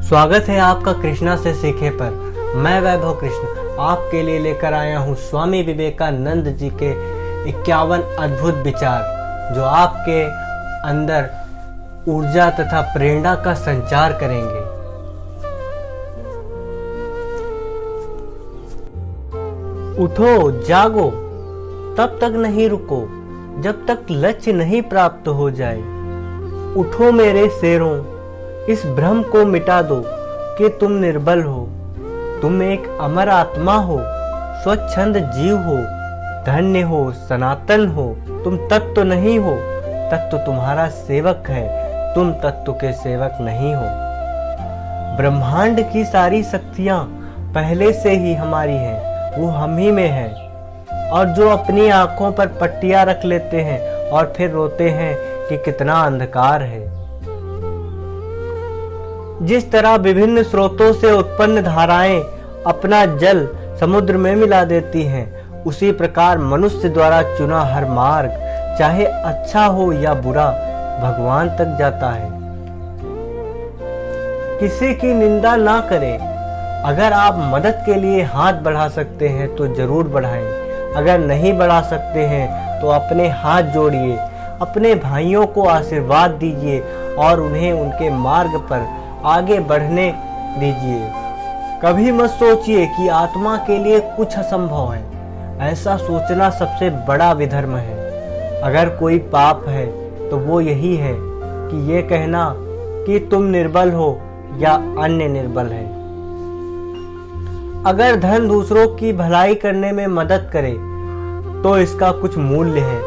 स्वागत है आपका कृष्णा से सीखे पर। मैं वैभव कृष्ण आपके लिए लेकर आया हूँ स्वामी विवेकानंद जी के 51 अद्भुत विचार जो आपके अंदर ऊर्जा तथा प्रेरणा का संचार करेंगे। उठो, जागो, तब तक नहीं रुको जब तक लक्ष्य नहीं प्राप्त हो जाए। उठो मेरे शेरों, इस भ्रम को मिटा दो कि तुम निर्बल हो। तुम एक अमर आत्मा हो, स्वच्छंद जीव हो, धन्य हो, सनातन हो। तुम तत्व नहीं हो, तत्व तुम्हारा सेवक है, तुम तत्व के सेवक नहीं हो। ब्रह्मांड की सारी शक्तियां पहले से ही हमारी हैं, वो हम ही में है। और जो अपनी आंखों पर पट्टियां रख लेते हैं और फिर रोते हैं कि कितना अंधकार है। जिस तरह विभिन्न स्रोतों से उत्पन्न धाराएं अपना जल समुद्र में मिला देती हैं, उसी प्रकार मनुष्य द्वारा चुना हर मार्ग, चाहे अच्छा हो या बुरा, भगवान तक जाता है। किसी की निंदा ना करें। अगर आप मदद के लिए हाथ बढ़ा सकते हैं तो जरूर बढ़ाएं। अगर नहीं बढ़ा सकते हैं तो अपने हाथ जोड़िए, अपने भाइयों को आशीर्वाद दीजिए और उन्हें उनके मार्ग पर आगे बढ़ने दीजिए। कभी मत सोचिए कि आत्मा के लिए कुछ असंभव है। ऐसा सोचना सबसे बड़ा विधर्म है। अगर कोई पाप है तो वो यही है कि ये कहना कि तुम निर्बल हो या अन्य निर्बल है। अगर धन दूसरों की भलाई करने में मदद करे तो इसका कुछ मूल्य है,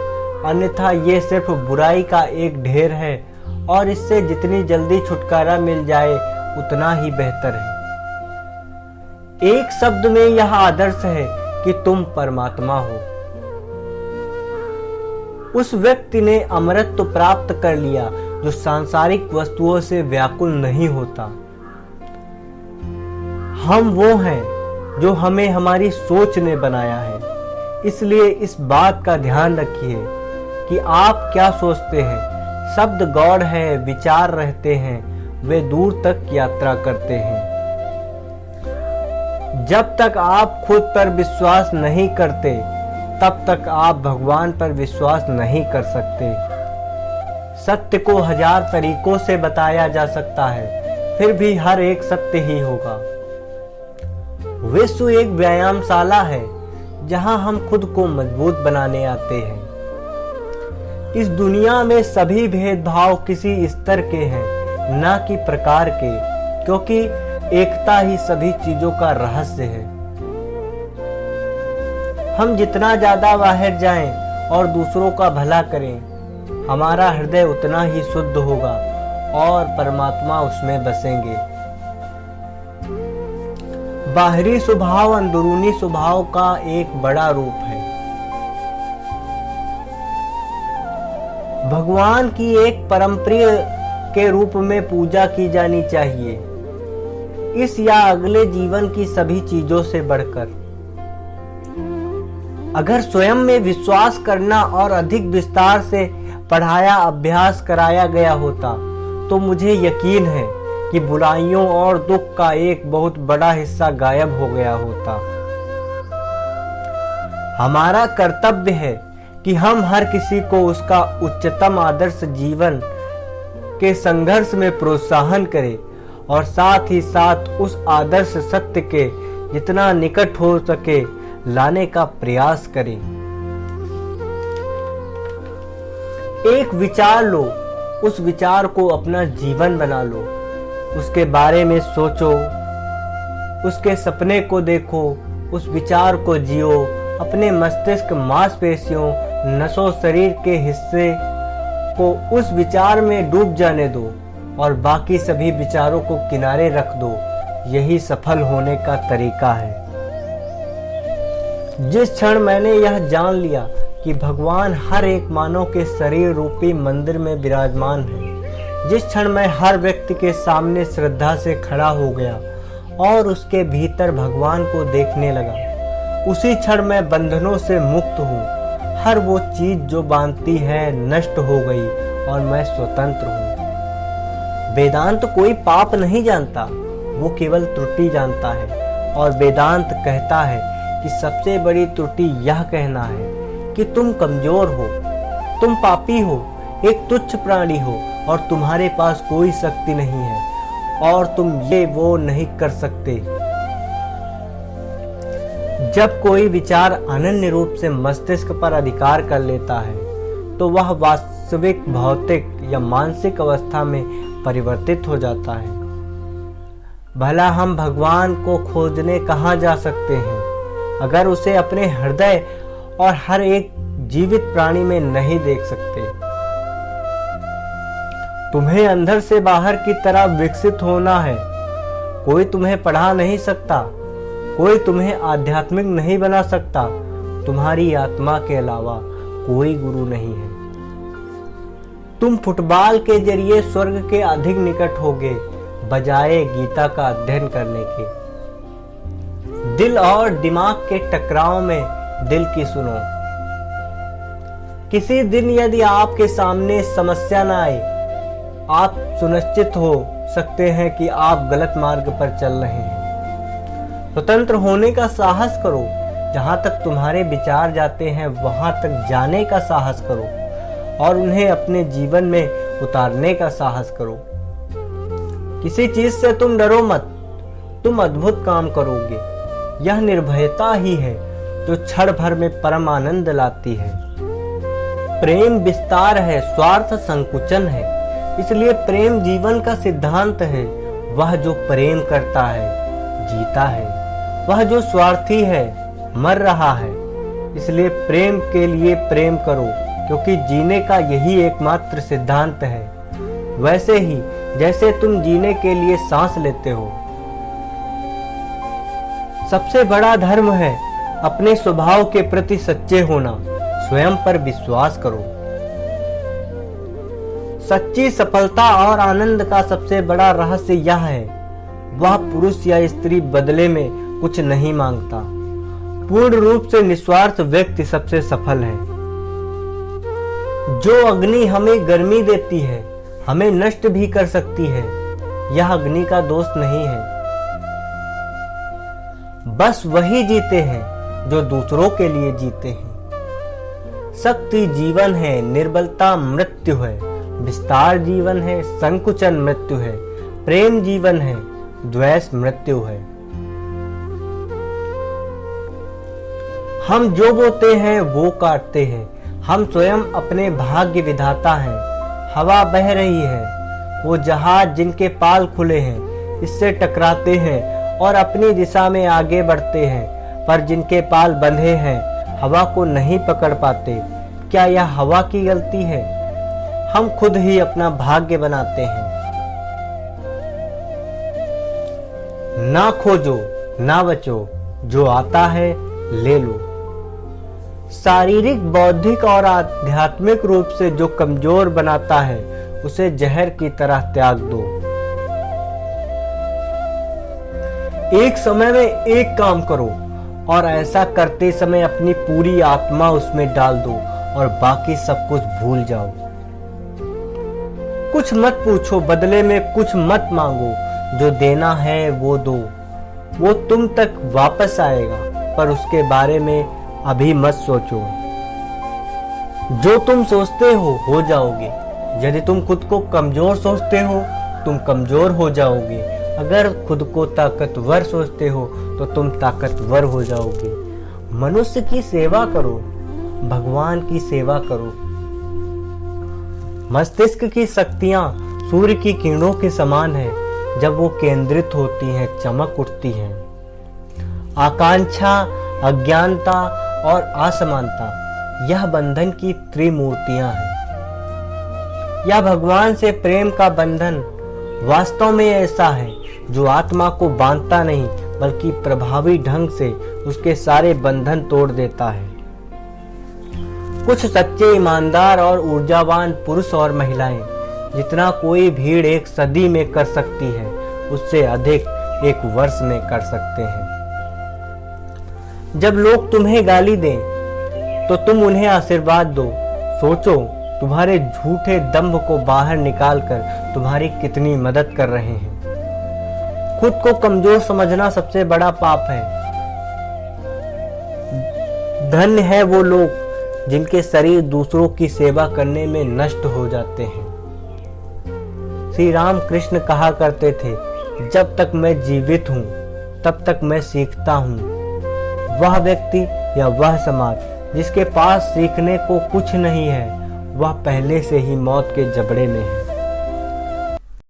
अन्यथा ये सिर्फ बुराई का एक ढेर है और इससे जितनी जल्दी छुटकारा मिल जाए उतना ही बेहतर है। एक शब्द में यह आदर्श है कि तुम परमात्मा हो। उस व्यक्ति ने अमरत्व प्राप्त कर लिया जो सांसारिक वस्तुओं से व्याकुल नहीं होता। हम वो हैं जो हमें हमारी सोच ने बनाया है। इसलिए इस बात का ध्यान रखिए कि आप क्या सोचते हैं। शब्द गौड़ है, विचार रहते हैं, वे दूर तक यात्रा करते हैं। जब तक आप खुद पर विश्वास नहीं करते तब तक आप भगवान पर विश्वास नहीं कर सकते। सत्य को 1000 तरीकों से बताया जा सकता है, फिर भी हर एक सत्य ही होगा। विश्व एक व्यायामशाला है जहां हम खुद को मजबूत बनाने आते हैं। इस दुनिया में सभी भेदभाव किसी स्तर के हैं, ना कि प्रकार के, क्योंकि एकता ही सभी चीजों का रहस्य है। हम जितना ज्यादा बाहर जाएं और दूसरों का भला करें, हमारा हृदय उतना ही शुद्ध होगा और परमात्मा उसमें बसेंगे। बाहरी स्वभाव अंदरूनी स्वभाव का एक बड़ा रूप है। भगवान की एक परंपरा के रूप में पूजा की जानी चाहिए, इस या अगले जीवन की सभी चीजों से बढ़कर। अगर स्वयं में विश्वास करना और अधिक विस्तार से पढ़ाया अभ्यास कराया गया होता तो मुझे यकीन है कि बुराइयों और दुख का एक बहुत बड़ा हिस्सा गायब हो गया होता। हमारा कर्तव्य है कि हम हर किसी को उसका उच्चतम आदर्श जीवन के संघर्ष में प्रोत्साहन करें और साथ ही साथ उस आदर्श सत्य के जितना निकट हो सके लाने का प्रयास करें। एक विचार लो, उस विचार को अपना जीवन बना लो, उसके बारे में सोचो, उसके सपने को देखो, उस विचार को जियो। अपने मस्तिष्क, मांसपेशियों, नसों, शरीर के हिस्से को उस विचार में डूब जाने दो और बाकी सभी विचारों को किनारे रख दो। यही सफल होने का तरीका है। जिस क्षण मैंने यह जान लिया कि भगवान हर एक मानव के शरीर रूपी मंदिर में विराजमान है, जिस क्षण मैं हर व्यक्ति के सामने श्रद्धा से खड़ा हो गया और उसके भीतर भगवान को देखने लगा, उसी क्षण मैं बंधनों से मुक्त हूँ। हर वो चीज जो बांधती है नष्ट हो गई और मैं स्वतंत्र हूँ। वेदांत कोई पाप नहीं जानता, वो केवल त्रुटि जानता है, और वेदांत कहता है कि सबसे बड़ी त्रुटि यह कहना है कि तुम कमजोर हो, तुम पापी हो, एक तुच्छ प्राणी हो और तुम्हारे पास कोई शक्ति नहीं है और तुम ये वो नहीं कर सकते। जब कोई विचार अनन्य रूप से मस्तिष्क पर अधिकार कर लेता है तो वह वास्तविक भौतिक या मानसिक अवस्था में परिवर्तित हो जाता है। भला हम भगवान को खोजने कहाँ जा सकते हैं अगर उसे अपने हृदय और हर एक जीवित प्राणी में नहीं देख सकते। तुम्हें अंदर से बाहर की तरह विकसित होना है। कोई तुम्हें पढ़ा नहीं सकता, कोई तुम्हें आध्यात्मिक नहीं बना सकता। तुम्हारी आत्मा के अलावा कोई गुरु नहीं है। तुम फुटबॉल के जरिए स्वर्ग के अधिक निकट होगे बजाय गीता का अध्ययन करने के। दिल और दिमाग के टकराव में दिल की सुनो। किसी दिन यदि आपके सामने समस्या न आए, आप सुनिश्चित हो सकते हैं कि आप गलत मार्ग पर चल रहे हैं। स्वतंत्र होने का साहस करो। जहां तक तुम्हारे विचार जाते हैं वहां तक जाने का साहस करो और उन्हें अपने जीवन में उतारने का साहस करो। किसी चीज से तुम डरो मत, तुम अद्भुत काम करोगे। यह निर्भयता ही है जो क्षण भर में परम आनंद लाती है। प्रेम विस्तार है, स्वार्थ संकुचन है। इसलिए प्रेम जीवन का सिद्धांत है। वह जो प्रेम करता है जीता है, वह जो स्वार्थी है मर रहा है। इसलिए प्रेम के लिए प्रेम करो, क्योंकि जीने का यही एकमात्र सिद्धांत है। वैसे ही जैसे तुम जीने के लिए सांस लेते हो। सबसे बड़ा धर्म है अपने स्वभाव के प्रति सच्चे होना। स्वयं पर विश्वास करो। सच्ची सफलता और आनंद का सबसे बड़ा रहस्य यह है, वह पुरुष या स्त्री बदले में कुछ नहीं मांगता। पूर्ण रूप से निस्वार्थ व्यक्ति सबसे सफल है। जो अग्नि हमें गर्मी देती है हमें नष्ट भी कर सकती है। यह अग्नि का दोष नहीं है। बस वही जीते हैं जो दूसरों के लिए जीते हैं। शक्ति जीवन है, निर्बलता मृत्यु है। विस्तार जीवन है, संकुचन मृत्यु है। प्रेम जीवन है, द्वेष मृत्यु है। हम जो बोते हैं वो काटते हैं। हम स्वयं अपने भाग्य विधाता हैं। हवा बह रही है, वो जहाज जिनके पाल खुले हैं इससे टकराते हैं और अपनी दिशा में आगे बढ़ते हैं, पर जिनके पाल बंधे हैं हवा को नहीं पकड़ पाते। क्या यह हवा की गलती है? हम खुद ही अपना भाग्य बनाते हैं। ना खोजो ना बचो, जो आता है ले लो। शारीरिक, बौद्धिक और आध्यात्मिक रूप से जो कमजोर बनाता है उसे जहर की तरह त्याग दो। एक समय में एक काम करो और ऐसा करते समय अपनी पूरी आत्मा उसमें डाल दो और बाकी सब कुछ भूल जाओ। कुछ मत पूछो, बदले में कुछ मत मांगो। जो देना है वो दो, वो तुम तक वापस आएगा, पर उसके बारे में अभी मत सोचो। जो तुम सोचते हो जाओगे। यदि तुम खुद को कमजोर सोचते हो तुम कमजोर हो जाओगे। अगर खुद को ताकतवर सोचते हो तो तुम ताकतवर हो जाओगे। मनुष्य की सेवा करो, भगवान की सेवा करो। मस्तिष्क की शक्तियां सूर्य की किरणों के समान है। जब वो केंद्रित होती हैं चमक उठती हैं। आकांक्षा, अज्ञानता और असमानता यह बंधन की त्रिमूर्तियां हैं। यह भगवान से प्रेम का बंधन वास्तव में ऐसा है जो आत्मा को बांधता नहीं बल्कि प्रभावी ढंग से उसके सारे बंधन तोड़ देता है। कुछ सच्चे, ईमानदार और ऊर्जावान पुरुष और महिलाएं जितना कोई भीड़ एक सदी में कर सकती है उससे अधिक एक वर्ष में कर सकते हैं। जब लोग तुम्हें गाली दें तो तुम उन्हें आशीर्वाद दो। सोचो तुम्हारे झूठे दंभ को बाहर निकालकर तुम्हारी कितनी मदद कर रहे हैं। खुद को कमजोर समझना सबसे बड़ा पाप है। धन्य है वो लोग जिनके शरीर दूसरों की सेवा करने में नष्ट हो जाते हैं। श्री राम कृष्ण कहा करते थे, जब तक मैं जीवित हूं तब तक मैं सीखता हूं। वह व्यक्ति या वह समाज जिसके पास सीखने को कुछ नहीं है, वह पहले से ही मौत के जबड़े में है।